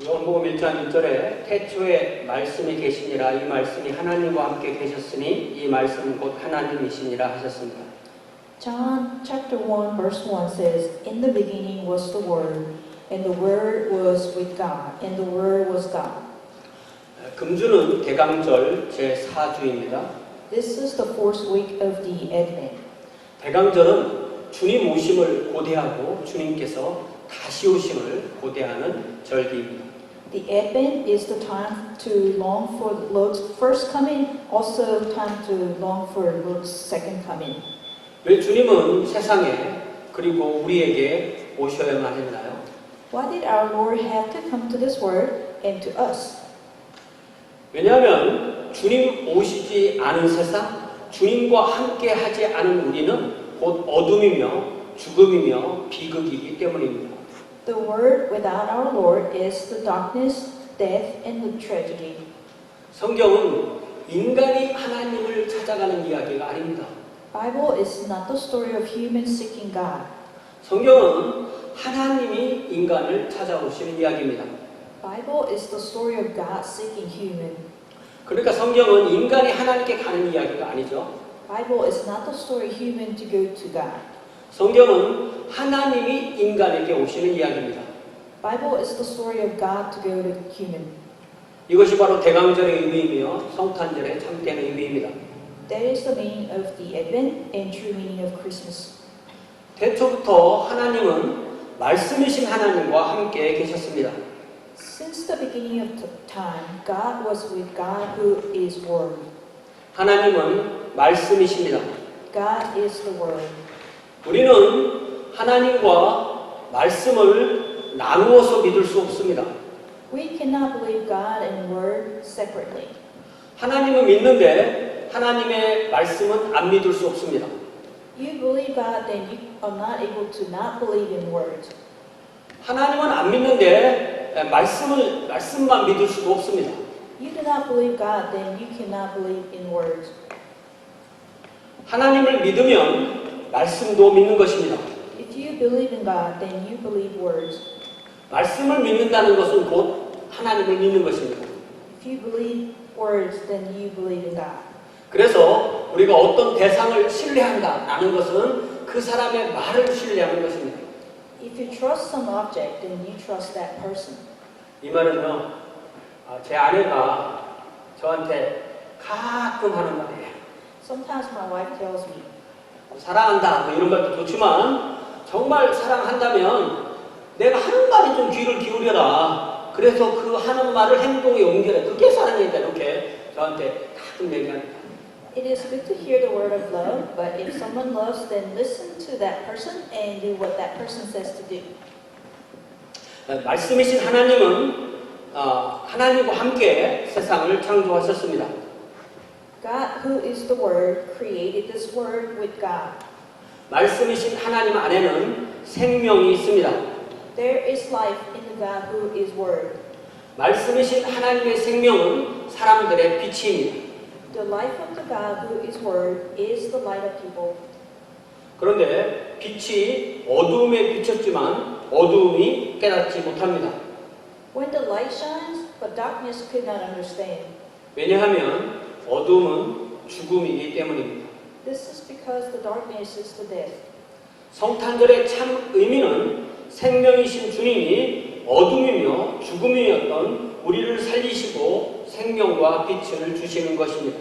요한복음 1장 1절에 태초에 말씀이 계시니라 이 말씀이 하나님과 함께 계셨으니 이 말씀은 곧 하나님이시니라 하셨습니다. John chapter 1 verse 1 says, In the beginning was the Word, and the Word was with God, and the Word was God. 금주는 대강절 제4주입니다. This is the fourth week of the Advent. 대강절은 주님 오심을 고대하고 주님께서 다시 오심을 고대하는 절기입니다. The Advent is the time to long for the Lord's first coming, also time to long for the Lord's second coming. 왜 주님은 세상에 그리고 우리에게 오셔야만 했나요? Why did our Lord have to come to this world and to us? 왜냐하면 주님 오시지 않은 세상, 주님과 함께 하지 않은 우리는 곧 어둠이며 죽음이며 비극이기 때문입니다. The world without our Lord is the darkness, death, and the tragedy. 성경은 인간이 하나님을 찾아가는 이야기가 아닙니다. Bible is not the story of humans seeking God. 성경은 하나님이 인간을 찾아오시는 이야기입니다. Bible is the story of God seeking human. 그러니까 성경은 인간이 하나님께 가는 이야기가 아니죠. Bible is not the story of human to go to God. 성경은 하나님이 인간에게 오시는 이야기입니다. Bible is the story of God to go to human. 이것이 바로 대강절의 의미이며 성탄절의 참된 의미입니다. That is the meaning of the Advent and true meaning of Christmas. 태초부터 하나님은 말씀이신 하나님과 함께 계셨습니다. Since the beginning of time, God was with God who is Word. 하나님은 말씀이십니다. God is the Word. 우리는 하나님과 말씀을 나누어서 믿을 수 없습니다. We cannot believe God and Word separately. 하나님은 믿는데 하나님의 말씀은 안 믿을 수 없습니다. You believe God, then you are not able to not believe in Word. 하나님은 안 믿는데 말씀만 믿을 수도 없습니다. You do not believe God, then you cannot believe in Word. 하나님을 믿으면 말씀도 믿는 것입니다. If you believe in God, then you believe Word. 말씀을 믿는다는 것은 곧 하나님을 믿는 것입니다. If you believe Words, then you believe in God. 그래서 우리가 어떤 대상을 신뢰한다라는 것은 그 사람의 말을 신뢰하는 것입니다. If you trust some object, then you trust that person. 이 말은요, 제 아내가 저한테 가끔 하는 말이에요. Sometimes my wife tells me, 사랑한다, 뭐 이런 말도 좋지만 정말 사랑한다면 내가 하는 말에 좀 귀를 기울여라. 그래서 그 하는 말을 행동에 옮겨라. 그게 사랑이다. 이렇게 저한테 가끔 얘기합니다. it is good to hear the word of love, but if someone loves, then listen to that person and do what that person says to do. 말씀이신 하나님은 하나님과 함께 세상을 창조하셨습니다. God, who is the Word, created this Word with God. 말씀이신 하나님 안에는 생명이 있습니다. There is life in the God who is Word. 말씀이신 하나님의 생명은 사람들의 빛입니다. The life of the God who is Word is the light of people. 그런데 빛이 어두움에 비쳤지만 어두움이 깨닫지 못합니다. When the light shines, but darkness could not understand. 왜냐하면 어두움은 죽음이기 때문입니다. This is because the darkness is the death. 성탄절의 참 의미는 생명이신 주님이 어둠이며 죽음이었던 우리를 살리시고 생명과 빛을 주시는 것입니다.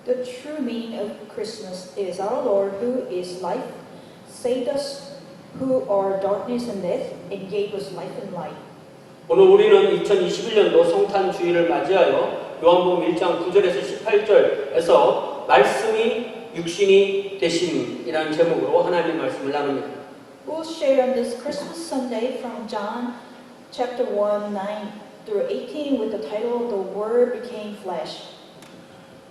The true meaning of Christmas is our Lord who is life, saved us who are darkness and death, and gave us life and light. 오늘 우리는 2021년도 성탄 주일을 맞이하여 요한복음 1장 9절에서 18절에서 말씀이 육신이 되심이라는 제목으로 하나님의 말씀을 나눕니다. We'll share on this Christmas Sunday from John chapter 1, 9 through 18 with the title The Word Became Flesh.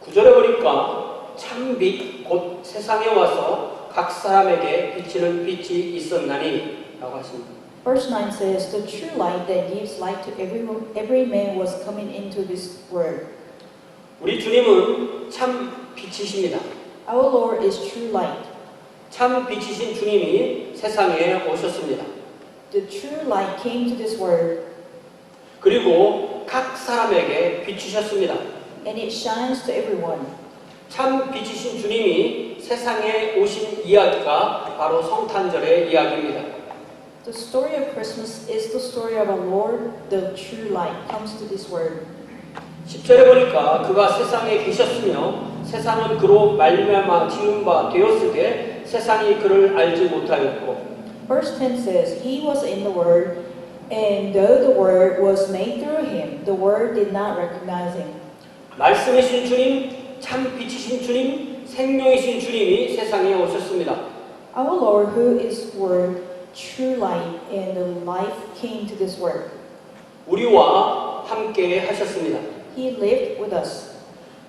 9절에 보니까 참빛 곧 세상에 와서 각 사람에게 비치는 빛이 있었나니 라고 하십니다. Verse 9 says, The true light that gives light to every man was coming into this world. 우리 주님은 참 빛이십니다. Our Lord is true light. 참 빛이신 주님이 세상에 오셨습니다. The true light came to this world. 그리고 각 사람에게 비추셨습니다. and it shines to everyone. 참 빛이신 주님이 세상에 오신 이야기가 바로 성탄절의 이야기입니다. The story of Christmas is the story of our Lord, the true light, comes to this world. 10절에 보니까 그가 세상에 계셨으며 세상은 그로 말미암아 지은 바 되었으되 세상이 그를 알지 못하였고 Verse 10 says, He was in the Word, and though the Word was made through Him, the Word did not recognize Him. 말씀이신 주님, 참 빛이신 주님, 생명이신 주님이 세상에 오셨습니다. Our Lord, who is Word, true light, and the life came to this world. 우리와 함께 하셨습니다. He lived with us.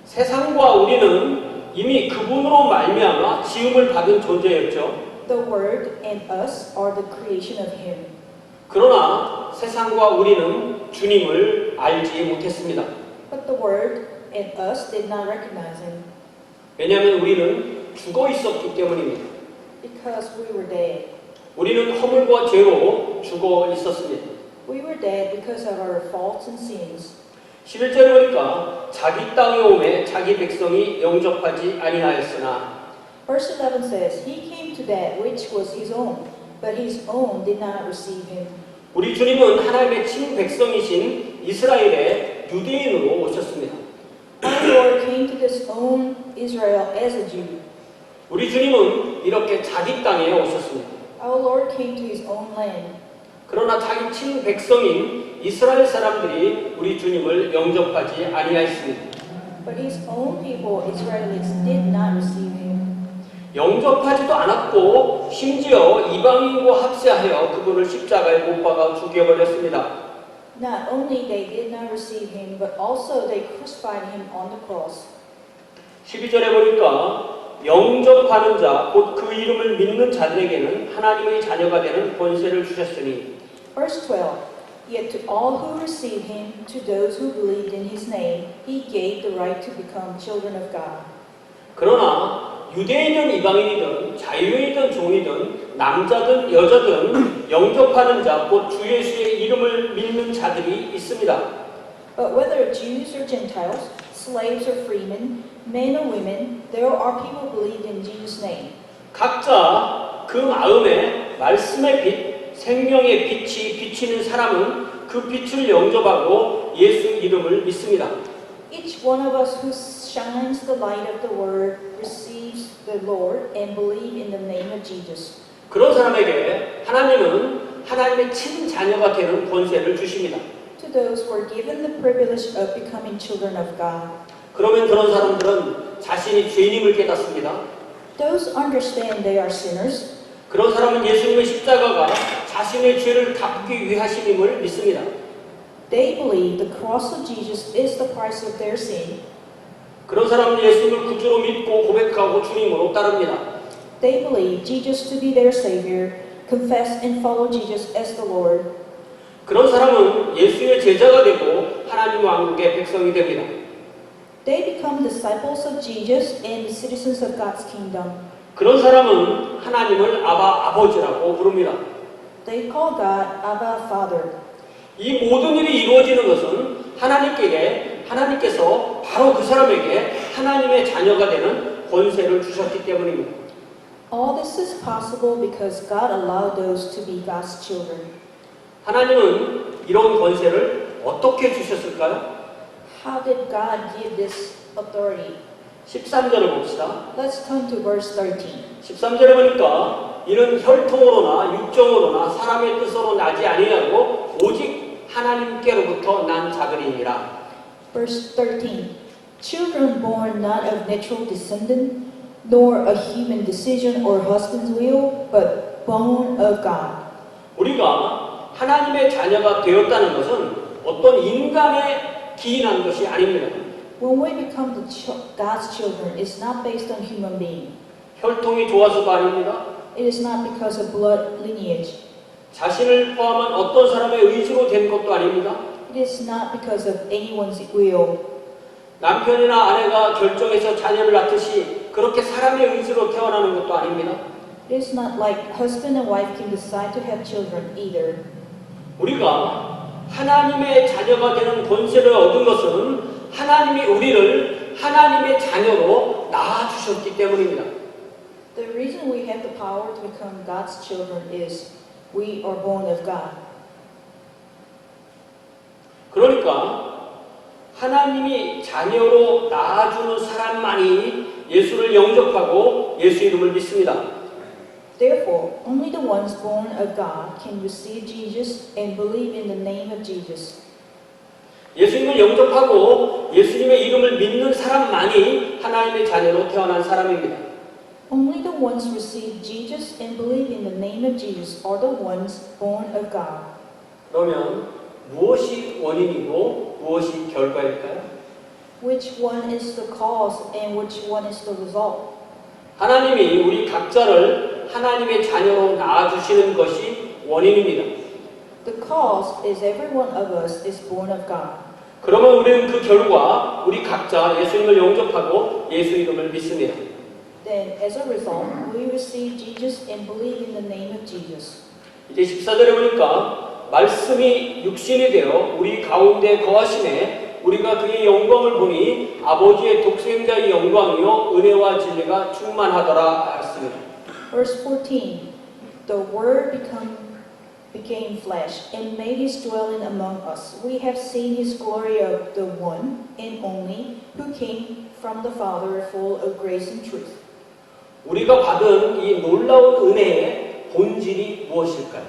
세상과 우리는 이미 그분으로 말미암아 지음을 받은 존재였죠. The Word and us are the creation of Him. 그러나 세상과 우리는 주님을 알지 못했습니다. But the Word and us did not recognize Him 왜냐하면 우리는 죽어 있었기 때문입니다. because we were dead. 우리는 허물과 죄로 죽어 있었습니다. We were dead because of our faults and sins. 11절에 보니까 자기 땅에 오매 자기 백성이 영접하지 아니하였으나 Verse 11 says, He came to that which was His own, but His own did not receive Him. 우리 주님은 하나님의 친백성이신 이스라엘의 유대인으로 오셨습니다. Our Lord came to His own Israel as a Jew. 우리 주님은 이렇게 자기 땅에 오셨습니다. Our Lord came to His own land. 그러나 자기 친백성인 이스라엘 사람들이 우리 주님을 영접하지 아니하였습니다. But His own people, Israelites, did not receive Him. 영접하지도 않았고 심지어 이방인과 합세하여 그분을 십자가에 못 박아 죽여버렸습니다. Not only they did not receive Him, but also they crucified Him on the cross. 12절에 보니까 영접하는 자, 곧 그 이름을 믿는 자들에게는 하나님의 자녀가 되는 권세를 주셨으니 Verse 12. Yet to all who received Him, to those who believed in His name, He gave the right to become children of God. 그러나 유대인이든 이방인이든 자유인이든 종이든 남자든 여자든 영접하는 자, 곧 주 예수의 이름을 믿는 자들이 있습니다. But whether Jews or Gentiles, slaves or freemen, men or women, there are people who believed in Jesus' name. 각자 그 마음에 말씀의 빛, 생명의 빛이 비치는 사람은 그 빛을 영접하고 예수 이름을 믿습니다. Each one of us who shines the light of the Word receives the Lord and believe in the name of Jesus. 그런 사람에게 하나님은 하나님의 친자녀가 되는 권세를 주십니다. To those who are given the privilege of becoming children of God. 그러면 그런 사람들은 자신이 죄인임을 깨닫습니다. Those understand they are sinners. 그런 사람은 예수님의 십자가가 자신의 죄를 갚기 위하심임을 믿습니다. They believe the cross of Jesus is the price of their sin. 그런 사람은 예수님을 구주로 믿고 고백하고 주님으로 따릅니다. They believe Jesus to be their Savior, confess and follow Jesus as the Lord. 그런 사람은 예수의 제자가 되고 하나님 왕국의 백성이 됩니다. They become disciples of Jesus and the citizens of God's kingdom. 그런 사람은 하나님을 아버지라고 부릅니다. They call God Abba Father. 이 모든 일이 이루어지는 것은 하나님께서 바로 그 사람에게 하나님의 자녀가 되는 권세를 주셨기 때문입니다. All this is possible because God allowed those to be God's children. 하나님은 이런 권세를 어떻게 주셨을까요? How did God give this authority? 13절을 봅시다. Let's turn to verse 13. 13절에 보니까 이는 혈통으로나 육정으로나 사람의 뜻으로 나지 아니하고 오직 하나님께로부터 난 자들이니라. Verse 13. Children born not of natural descendant, nor a human decision or husband's will, but born of God. 우리가 하나님의 자녀가 되었다는 것은 어떤 인간에 기인한 것이 아닙니다. When we become God's children, it's not based on human being. 혈통이 좋아서가 아닙니다. It is not because of blood lineage. 자신을 포함한 어떤 사람의 의지로 된 것도 아닙니다. It is not because of anyone's will. 남편이나 아내가 결정해서 자녀를 낳듯이 그렇게 사람의 의지로 태어나는 것도 아닙니다. It is not like husband and wife can decide to have children either. 우리가 하나님의 자녀가 되는 권세를 얻은 것은 하나님이 우리를 하나님의 자녀로 낳아주셨기 때문입니다. The reason we have the power to become God's children is we are born of God. 그러니까 하나님이 자녀로 낳아주는 사람만이 예수를 영접하고 예수 이름을 믿습니다. Therefore, only the ones born of God can receive Jesus and believe in the name of Jesus. 예수님을 영접하고 예수님의 이름을 믿는 사람만이 하나님의 자녀로 태어난 사람입니다. Only the ones who receive Jesus and believe in the name of Jesus are the ones born of God. 그러면 무엇이 원인이고 무엇이 결과일까요? Which one is the cause and which one is the result? 하나님이 우리 각자를 하나님의 자녀로 낳아주시는 것이 원인입니다. The cause is every one of us is born of God. 그러면 우리는 그 결과 우리 각자 예수님을 영접하고 예수 이름을 믿습니다. Then, as a result, we receive Jesus and believe in the name of Jesus. 이제 14절에 보니까 말씀이 육신이 되어 우리 가운데 거하심에 우리가 그의 영광을 보니 아버지의 독생자의 영광이요 은혜와 진리가 충만하더라 했습니다. Verse 14, the Word became flesh and made his dwelling among us. We have seen his glory of the one and only who came from the Father, full of grace and truth. 우리가 받은 이 놀라운 은혜의 본질이 무엇일까요?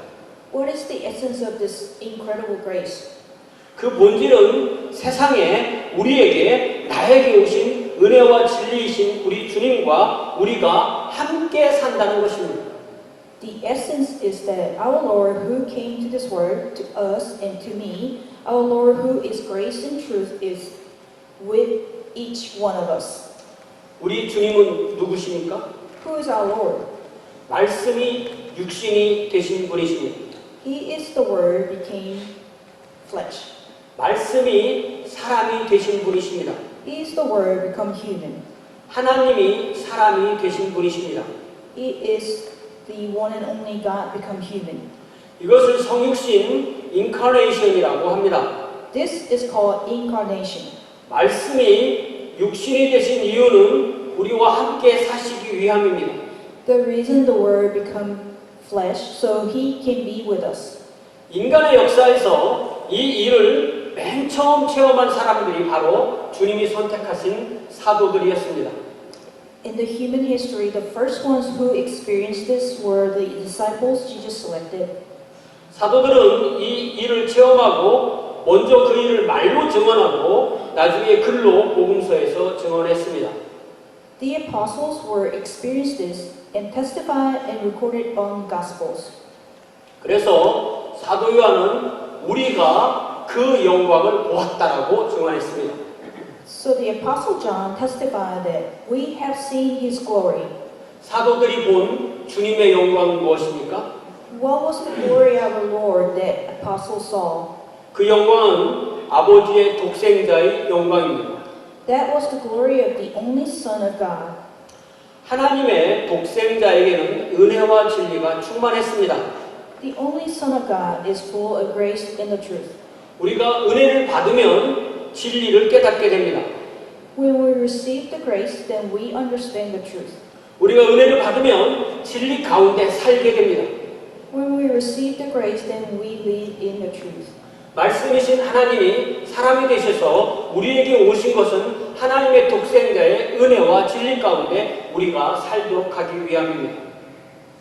What is the essence of this incredible grace? 그 본질은 세상에 우리에게 나에게 오신 은혜와 진리이신 우리 주님과 우리가 함께 산다는 것입니다. The essence is that our Lord who came to this world, to us and to me, our Lord who is grace and truth is with each one of us. 우리 주님은 누구십니까? Who is our Lord? 말씀이 육신이 되신 분이십니다. He is the Word became flesh. 말씀이 사람이 되신 분이십니다. He is the Word become human. 하나님이 사람이 되신 분이십니다. He is the one and only God become human. 이것을 성육신 인카네이션이라고 합니다. This is called incarnation. 말씀이 육신이 되신 이유는 우리와 함께 사시기 위함입니다. The reason the Word become flesh, so He can be with us. 인간의 역사에서 이 일을 맨 처음 체험한 사람들이 바로 주님이 선택하신 사도들이었습니다. In the human history, the first ones who experienced this were the disciples Jesus selected. 사도들은 이 일을 체험하고 먼저 그 일을 말로 증언하고 나중에 글로 복음서에서 증언했습니다. The apostles were experienced this and testified and recorded on Gospels. 그래서 사도 요한은 우리가 그 영광을 보았다라고 증언했습니다. So the apostle John testified that we have seen his glory. 사도들이 본 주님의 영광은 무엇입니까? What was the glory of our Lord that apostles saw? 그 영광은 아버지의 독생자의 영광입니다. That was the glory of the only Son of God. 하나님의 독생자에게는 은혜와 진리가 충만했습니다. The only Son of God is full of grace and the truth. 우리가 은혜를 받으면 진리를 깨닫게 됩니다. When we receive the grace, then we understand the truth. 우리가 은혜를 받으면 진리 가운데 살게 됩니다. When we receive the grace, then we live in the truth. 말씀이신 하나님이 사람이 되셔서 우리에게 오신 것은 하나님의 독생자의 은혜와 진리 가운데 우리가 살도록 하기 위함입니다.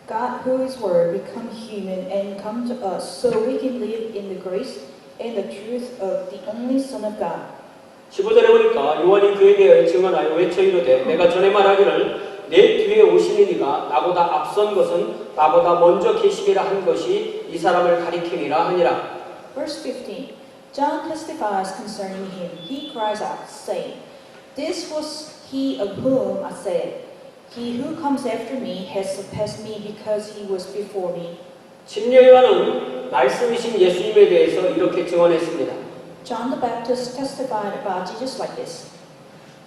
God, who is Word, become human and come to us so we can live in the grace and the truth of the only Son of God. 15절에 보니까 요한이 그에 대하여 증언하여 외쳐 이르되 내가 전에 말하기를 내 뒤에 오시는 이가 나보다 앞선 것은 나보다 먼저 계시리라 한 것이 이 사람을 가리킴이라 하니라. Verse 15. John testifies concerning him. He cries out, saying, This was he of whom I said, He who comes after me has surpassed me because he was before me. 침례 요한은 말씀이신 예수님에 대해서 이렇게 증언했습니다. John the Baptist testified about Jesus like this.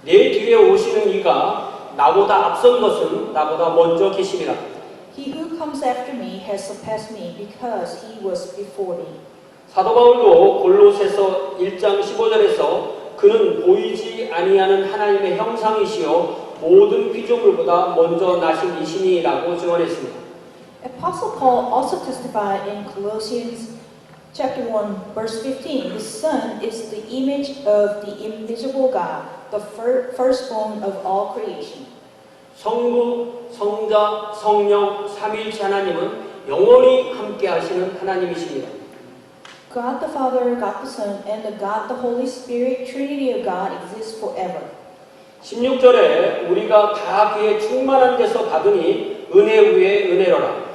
내 뒤에 오시는 이가 나보다 앞선 것은 나보다 먼저 계시리라. He who comes after me has surpassed me because he was before me. 사도 바울도 골로새서 1장 15절에서 그는 보이지 아니하는 하나님의 형상이시요 모든 피조물보다 먼저 나신 이시니라고 증언했습니다. Apostle Paul also testified in Colossians chapter 1 verse 15, the Son is the image of the invisible God, the firstborn of all creation. 성부, 성자, 성령, 삼위일체 하나님은 영원히 함께 하시는 하나님이십니다. God the Father, God the Son, and the God the Holy Spirit, Trinity of God exists forever. 16절에 우리가 다 그의 충만한 데서 받으니 은혜 위에 은혜로라.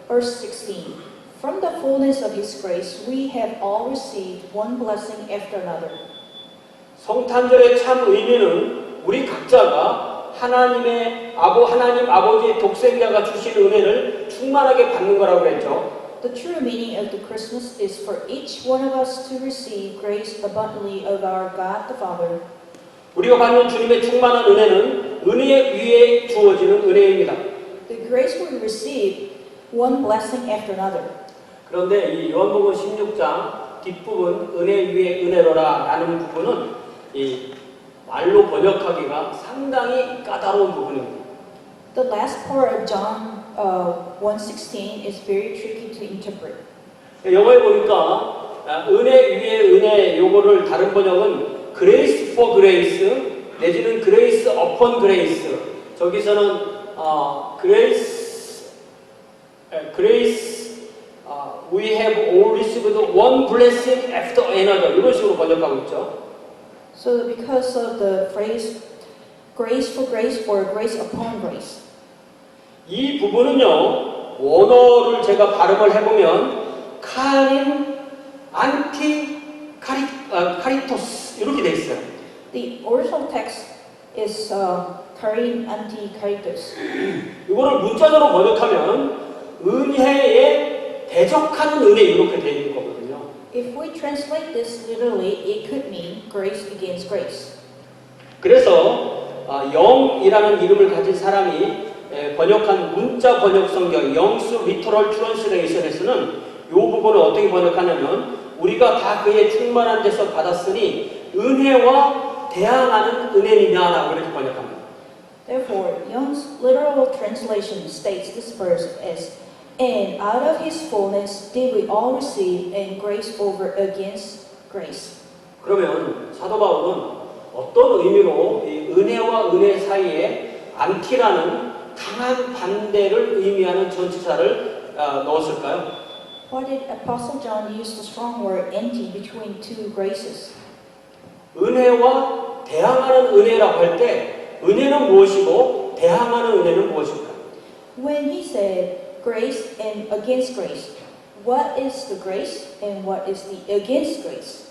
Verse 16. From the fullness of His grace, we have all received one blessing after another. 성탄절의 참 의미는 우리 각자가 하나님 아버지의 독생자가 주신 은혜를 충만하게 받는 거라고 그랬죠. The true meaning of the Christmas is for each one of us to receive grace abundantly of our God the Father. 우리가 받는 주님의 충만한 은혜는 은혜 위에 주어지는 은혜입니다. The grace we receive, one blessing after another. 그런데 이 요한복음 16장 뒷부분 은혜 위에 은혜로라 라는 부분은 이 말로 번역하기가 상당히 까다로운 부분입니다. The last part of John 1:16 is very tricky to interpret. 영어에 보니까 은혜 위에 은혜 요거를 다른 번역은 grace for grace 내지는 grace upon grace 저기서는 grace we have all received one blessing after another 이런 식으로 번역하고 있죠. So because of the phrase grace for grace or grace upon grace. 이 부분은요 원어를 제가 발음을 해보면 카린 안티 카리토스 이렇게 돼 있어요. The original text is Karin anti caritas. 이거를 문자적으로 번역하면 은혜에 대적하는 은혜 이렇게 돼 있는 거거든요. If we translate this literally, it could mean grace against grace. 그래서 영이라는 이름을 가진 사람이 번역한 문자 번역 성경 영수 리터럴 트랜스레이션에서는 이 부분을 어떻게 번역하냐면 우리가 다 그의 충만한 데서 받았으니 은혜와 대항하는 은혜니냐라고 이렇게 번역합니다. Therefore, Young's literal translation states this verse as, "And out of His fullness did we all receive, and grace over against grace." 그러면 사도 바울은 어떤 의미로 이 은혜와 은혜 사이에 안티라는 강한 반대를 의미하는 전치사를 넣었을까요? Why did Apostle John use the strong word anti between two graces? 은혜와 대항하는 은혜라고 할 때 은혜는 무엇이고 대항하는 은혜는 무엇일까? When he said grace and against grace, what is the grace and what is the against grace?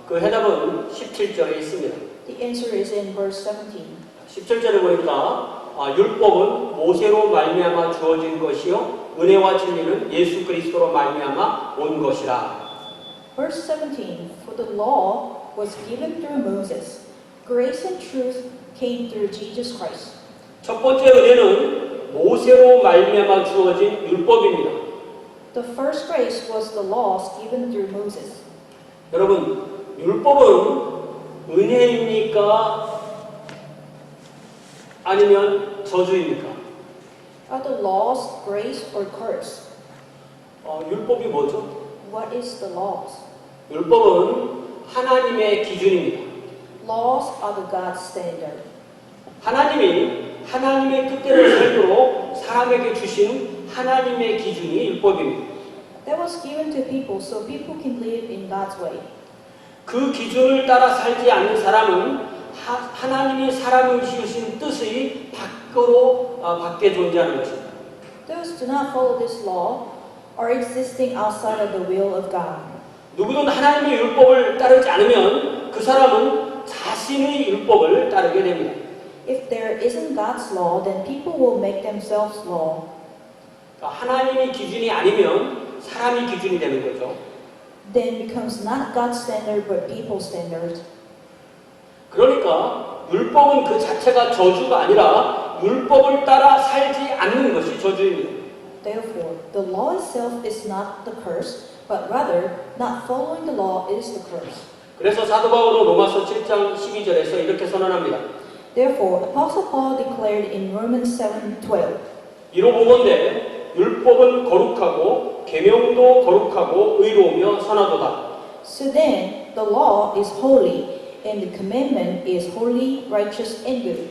그 해답은 17절에 있습니다. The answer is in verse 17. 17절에 보니까 율법은 모세로 말미암아 주어진 것이요 은혜와 진리는 예수 그리스도로 말미암아 온 것이라. Verse 17. For the law was given through Moses. Grace and truth came through Jesus Christ. 첫 번째 은혜는 모세로 말미암아 주어진 율법입니다. The first grace was the laws given through Moses. 여러분, 율법은 은혜입니까? 아니면 저주입니까? Are the laws grace or curse? 율법이 뭐죠? What is the laws? 율법은 하나님의 기준입니다. Laws are the God's standard. 하나님이 하나님의 뜻대로 살도록 사람에게 주신 하나님의 기준이 율법입니다. That was given to people so people can live in God's way. 그 기준을 따라 살지 않는 사람은 하나님이 사람을 지으신 뜻의 밖에 존재하는 것입니다. Those who do not follow this law are existing outside of the will of God. 누구든 하나님의 율법을 따르지 않으면 그 사람은 자신의 율법을 따르게 됩니다. If there isn't God's law, then people will make themselves law. 하나님의 기준이 아니면 사람이 기준이 되는 거죠. Then becomes not God's standard but people's standard. 그러니까 율법은 그 자체가 저주가 아니라 율법을 따라 살지 않는 것이 저주입니다. Therefore, the law itself is not the curse, but rather not following the law is the curse. 그래서 사도 바울은 로마서 7장 12절에서 이렇게 선언합니다. Therefore, Apostle Paul declared in Romans 7:12, 이로 보건대 율법은 거룩하고 계명도 거룩하고 의로우며 선하도다. So then, the law is holy, and the commandment is holy, righteous, and good.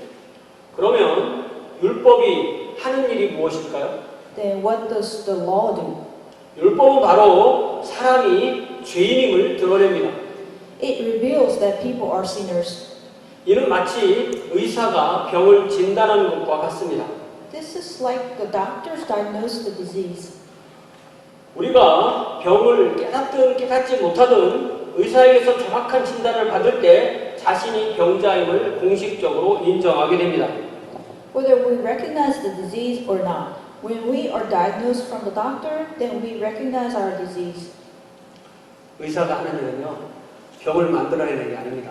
그러면 율법이 하는 일이 무엇일까요? Then what does the law do? 율법은 바로 사람이 죄인임을 드러냅니다. It reveals that people are sinners. 이는 마치 의사가 병을 진단하는 것과 같습니다. This is like the doctors diagnose the disease. 우리가 병을 깨닫든 깨닫지 못하든 의사에게서 정확한 진단을 받을 때 자신이 병자임을 공식적으로 인정하게 됩니다. Whether we recognize the disease or not, when we are diagnosed from the doctor, then we recognize our disease. 의사가 하는 일은요, 병을 만들어내는 게 아닙니다.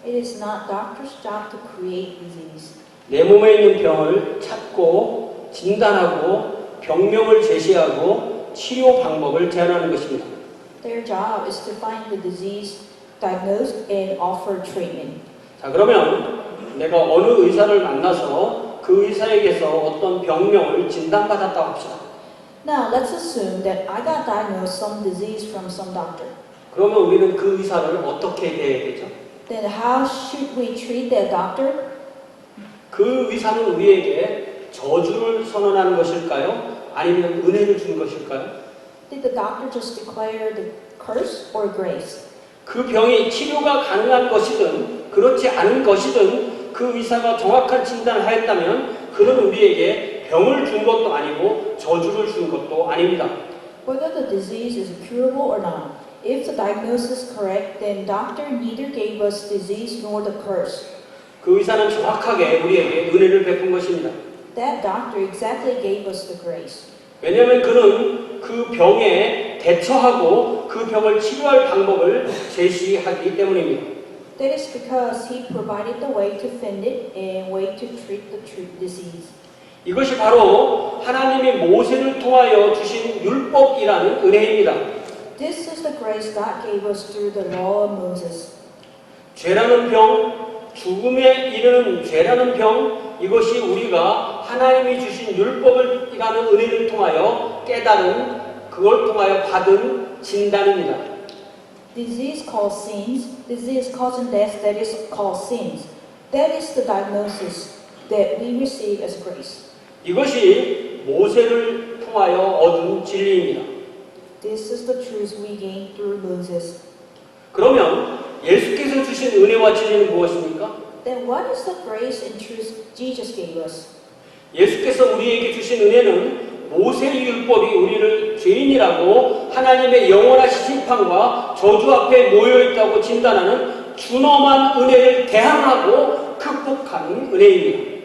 It is not doctor's job to create disease. 내 몸에 있는 병을 찾고 진단하고 병명을 제시하고 치료 방법을 제안하는 것입니다. Their job is to find the disease, diagnose, and offer treatment. 자, 그러면 내가 어느 의사를 만나서 그 의사에게서 어떤 병명을 진단받았다고 합시다. Now, let's assume that I got diagnosed some disease from some doctor. 그러면 우리는 그 의사를 어떻게 대해야 되죠? Then how should we treat that doctor? 그 의사는 우리에게 저주를 선언하는 것일까요? 아니면 은혜를 준 것일까요? Did the doctor just declare the curse or grace? 그 병이 치료가 가능한 것이든 그렇지 않은 것이든 그 의사가 정확한 진단을 하였다면 그는 우리에게 병을 준 것도 아니고 저주를 준 것도 아닙니다. Whether the disease is curable or not, if the diagnosis is correct, then doctor neither gave us disease nor the curse. 그 의사는 정확하게 우리에게 은혜를 베푼 것입니다. That doctor exactly gave us the grace. 왜냐하면 그는 그 병에 대처하고 그 병을 치료할 방법을 제시하기 때문입니다. That is because he provided the way to fend it and way to treat the disease. 이것이 바로 하나님이 모세를 통하여 주신 율법이라는 은혜입니다. This is the grace God gave us through the law of Moses. 죄라는 병, 죽음에 이르는 죄라는 병, 이것이 우리가 하나님이 주신 율법이라는 은혜를 통하여 깨달은, 그걸 통하여 받은 진단입니다. Disease called sins, disease causing death that is called sins. That is the diagnosis that we receive as grace. 이것이 모세를 통하여 얻은 진리입니다. This is the truth we gained through Moses. 그러면 예수께서 주신 은혜와 진리는 무엇입니까? Then what is the grace and truth Jesus gave us? 예수께서 우리에게 주신 은혜는 모세의 율법이 우리를 죄인이라고 하나님의 영원하신 심판과 저주 앞에 모여있다고 진단하는 준엄한 은혜를 대항하고 극복하는 은혜입니다.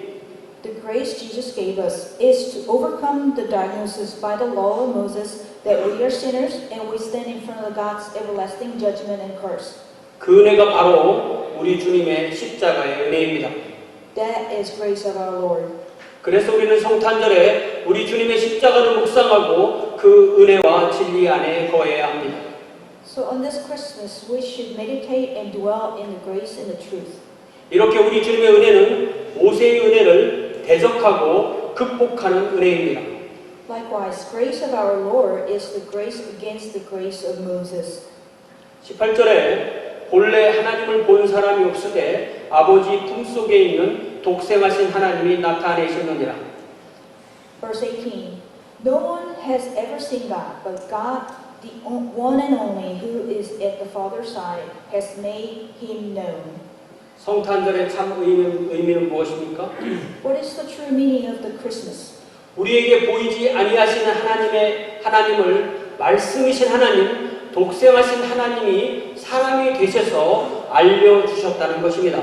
The grace Jesus gave us is to overcome the diagnosis by the law of Moses that we are sinners and we stand in front of God's everlasting judgment and curse. 그 은혜가 바로 우리 주님의 십자가의 은혜입니다. That is grace of our Lord. 그래서 우리는 성탄절에 우리 주님의 십자가를 묵상하고 그 은혜와 진리 안에 거해야 합니다. So on this Christmas, we should meditate and dwell in the grace and the truth. 이렇게 우리 주님의 은혜는 모세의 은혜를 대적하고 극복하는 은혜입니다. Likewise, grace of our Lord is the grace against the grace of Moses. 18절에 본래 하나님을 본 사람이 없으되 아버지 품속에 있는 독생하신 하나님이 나타내셨느니라. Verse 18. No one has ever seen God, but God, the one and only who is at the Father's side, has made him known. 성탄절의 참 의미는 무엇입니까? What is the true meaning of the Christmas? 우리에게 보이지 아니하시는 하나님을 말씀이신 하나님, 독생하신 하나님이 사람이 되셔서 알려주셨다는 것입니다.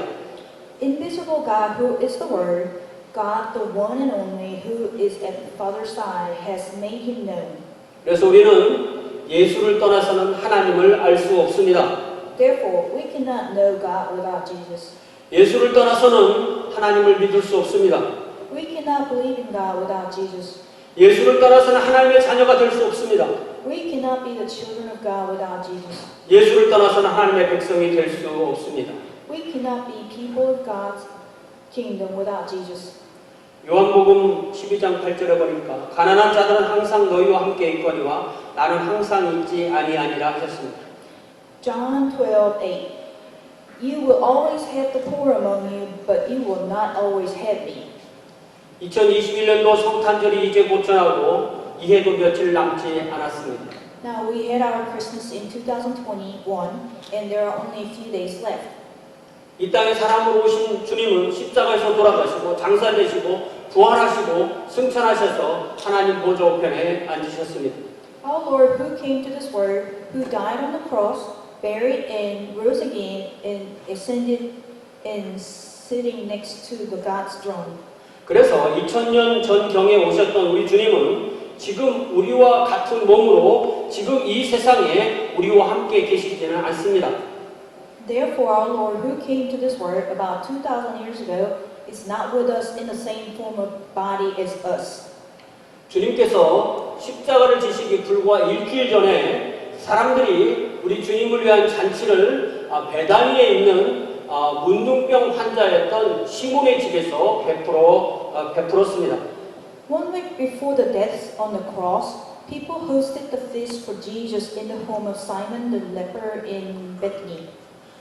Invisible God, who is the Word, God, the one and only who is at the Father's side, has made him known. 그래서 우리는 예수를 떠나서는 하나님을 알 수 없습니다. Therefore, we cannot know God without Jesus. 예수를 떠나서는 하나님을 믿을 수 없습니다. We cannot believe in God without Jesus. 예수를 떠나서는 하나님의 자녀가 될 수 없습니다. We cannot be the children of God without Jesus. 예수를 떠나서는 하나님의 백성이 될 수 없습니다. We cannot be people of God's kingdom without Jesus. 요한복음 12장 8절에 보니까 가난한 자들은 항상 너희와 함께 있거니와 나는 항상 있지 아니하니라 하셨습니다. John 12:8. You will always have the poor among you, but you will not always have me. 2021년도 성탄절이 이제 곧 지나고 이해도 며칠 남지 않았습니다. Now we had our Christmas in 2021, and there are only a few days left. 이 땅에 사람으로 오신 주님은 십자가에서 돌아가시고 장사되시고 부활하시고 승천하셔서 하나님 보좌 우편에 앉으셨습니다. Our Lord, who came to this world, who died on the cross, buried and rose again, and ascended and sitting next to the God's throne. 그래서 2000년 전경에 오셨던 우리 주님은 지금 우리와 같은 몸으로 지금 이 세상에 우리와 함께 계시지는 않습니다. Therefore, our Lord, who came to this world about 2,000 years ago, is not with us in the same form of body as us. 주님께서 십자가를 지시기 불과 일주일 전에 사람들이 우리 주님을 위한 잔치를 베다니에 있는 문둥병 환자였던 시몬의 집에서 베풀었습니다. 1 week before the death on the cross, people hosted the feast for Jesus in the home of Simon the leper in Bethany.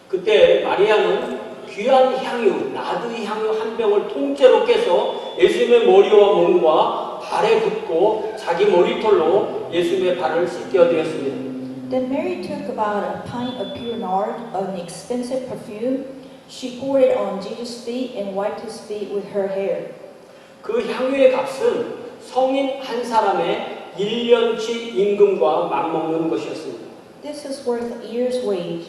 그때 마리아는 귀한 향유, 나드의 향유 한 병을 통째로 깨서 예수님의 머리와 몸과 발에 붓고 자기 머리털로 예수님의 발을 씻겨드렸습니다. Then Mary took about a pint of pure nard, an expensive perfume. She poured it on Jesus' feet and wiped his feet with her hair. 그 향유의 값은 성인 한 사람의 1년치 임금과 맞먹는 것이었습니다. This is worth a year's wage.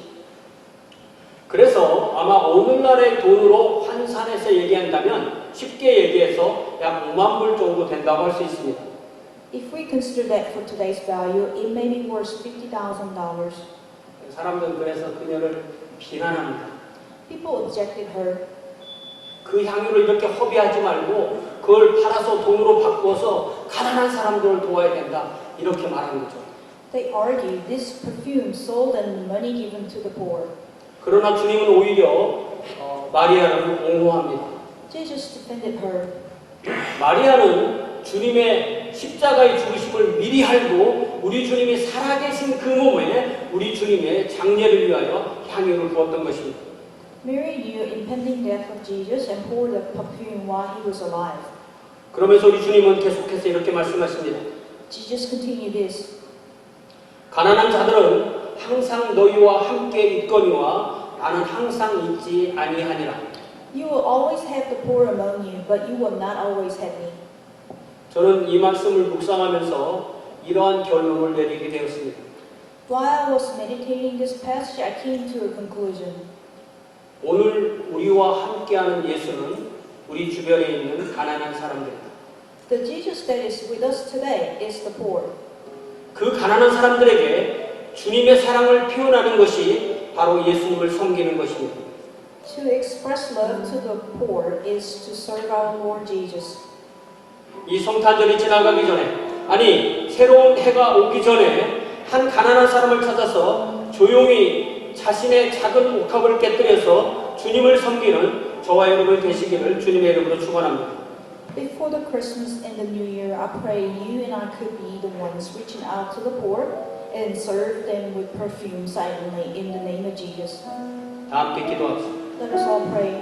그래서 아마 오늘날의 돈으로 환산해서 얘기한다면 쉽게 얘기해서 약 5만 불 정도 된다고 할 수 있습니다. If we consider that for today's value, it may be worth $50,000. 사람들은 그래서 그녀를 비난합니다. People objected her. 그 향유를 이렇게 허비하지 말고 그걸 팔아서 돈으로 바꾸어서 가난한 사람들을 도와야 된다. 이렇게 말하는 거죠. They argued this perfume sold and money given to the poor. 그러나 주님은 오히려 마리아를 옹호합니다. Jesus defended her. 마리아는 주님의 십자가의 죽으심을 미리 알고 우리 주님이 살아계신 그 몸에 우리 주님의 장례를 위하여 향유를 부었던 것입니다. Mary knew impending death of Jesus and poured the perfume while he was alive. 그러면서 우리 주님은 계속해서 이렇게 말씀하십니다. Jesus continued this. 가난한 자들은 항상 너희와 함께 있거니와 나는 항상 있지 아니하니라. You will always have the poor among you, but you will not always have me. 저는 이 말씀을 묵상하면서 이러한 결론을 내리게 되었습니다. While I was meditating this passage, I came to a conclusion. 오늘 우리와 함께하는 예수는 우리 주변에 있는 가난한 사람들입니다. The Jesus that is with us today is the poor. 그 가난한 사람들에게 주님의 사랑을 표현하는 것이 바로 예수님을 섬기는 것입니다. To express love to the poor is to serve our Lord Jesus. 이 성탄절이 지나가기 전에, 아니 새로운 해가 오기 전에 한 가난한 사람을 찾아서 조용히 자신의 작은 옥합을 깨뜨려서 주님을 섬기는 저와 여러분 되시기를 주님의 이름으로 축원합니다. Before the Christmas and the New Year, I pray you and I could be the ones reaching out to the poor and serve them with perfume silently in the name of Jesus. 다 함께 기도합시다. Let us all pray.